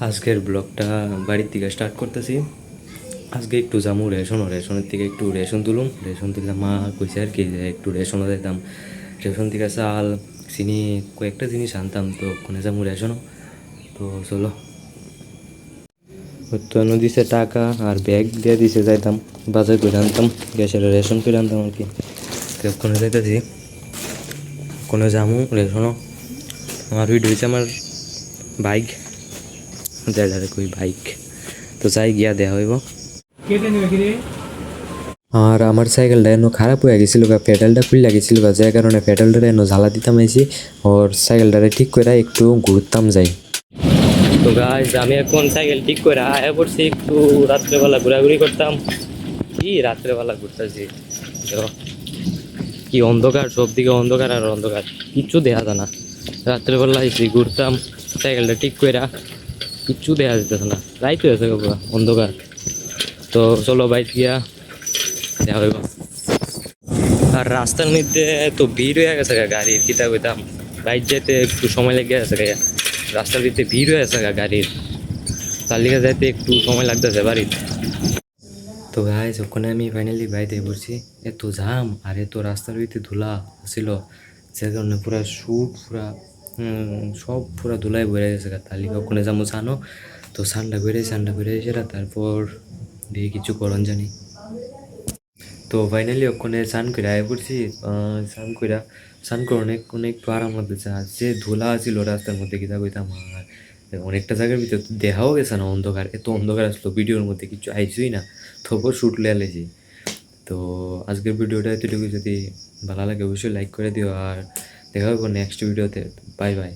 আজকের ব্লগটা বাড়ির থেকে স্টার্ট করতেছি। আজকে একটু যামু রেশনের থেকে একটু রেশন তুলুম। রেশন তুললে মা কইছে আর কি যে একটু রেশনও দিতাম। রেশন থেকে চাল চিনি কয়েকটা জিনিস আনতাম, তো ওখানে যামু রেশনও। তো চলো, তো দিছে টাকা আর ব্যাগ দিয়ে দিছে, যাইতাম বাজার করে আনতাম, গ্যাসের রেশন করে আনতাম আর কি। তো ওখানে যাইতেছি, ওখানে যামু রেশনও। আমার ভিডিও হয়েছে আমার বাইক, যাই কই বাইক, তো যাই গিয়া দেওয়া হইব। আর আমার সাইকেলটা এনো খারাপ হয়ে গেছিল, পেডালটা খুলে গেছিল, যার কারণে পেডালটা এনো জ্বালা দিতাম আইছি। ওর সাইকেলটারে ঠিক করে একটু ঘুরতাম যাই। তো গাইস, আমি এখন সাইকেল ঠিক করে আয়া পড়ছি, একটু রাত্রেবেলা ঘোরাঘুরি করতাম। কি রাত্রেবেলা ঘুরতেছি, কি অন্ধকার, সব দিকে অন্ধকার আর অন্ধকার, কিচ্ছু দেখা যায় না। রাত্রেবেলা এসে ঘুরতাম সাইকেলটা ঠিক করে, কিচ্ছু দেখা যেতেছে না, রাইত হয়েছে পুরো অন্ধকার। তো চলো বাইক গিয়া দেখা হইব। আর রাস্তার মধ্যে তো ভিড় হয়ে গেছে গাড়ির, কিতা কইতাম, বাইক যেতে একটু সময় লেগে গেছে, রাস্তার ভিতরে ভিড় হয়ে গেছে গাড়ির, তার লিগে যাইতে একটু সময় লাগতেছে বাড়ির। তো গাইস, ওখানে আমি ফাইনালি বাড়িতে পড়ছি। এত জাম আর এত রাস্তার ভিতরে ধুলা ছিল, যে কারণে পুরা শুট পুরা সব পুরা ধুলাই বেড়ে গেছে। তার লিগে ওখানে যাবো জানো, তো সানটা বেড়ে এসে তারপর দিয়ে কিছু করণ জানি। তো ফাইনালি ওখানে স্নান করে আয় পড়ছি। স্নান করে অনেক একটু আরাম লাগতেছে। আর যে ধুলা ছিল রাস্তার মধ্যে, কিতা কইতাম, আর অনেকটা জায়গার ভিতরে তো দেখাও গেছে না, অন্ধকার, এত অন্ধকার আসলো, ভিডিওর মধ্যে কিছু আইসই না, তবুও শুট লেছি। তো আজকের ভিডিওটা এতটুকু, যদি ভালো লাগে অবশ্যই লাইক করে দিও, আর দেখা হবে নেক্সট ভিডিওতে। Bye bye.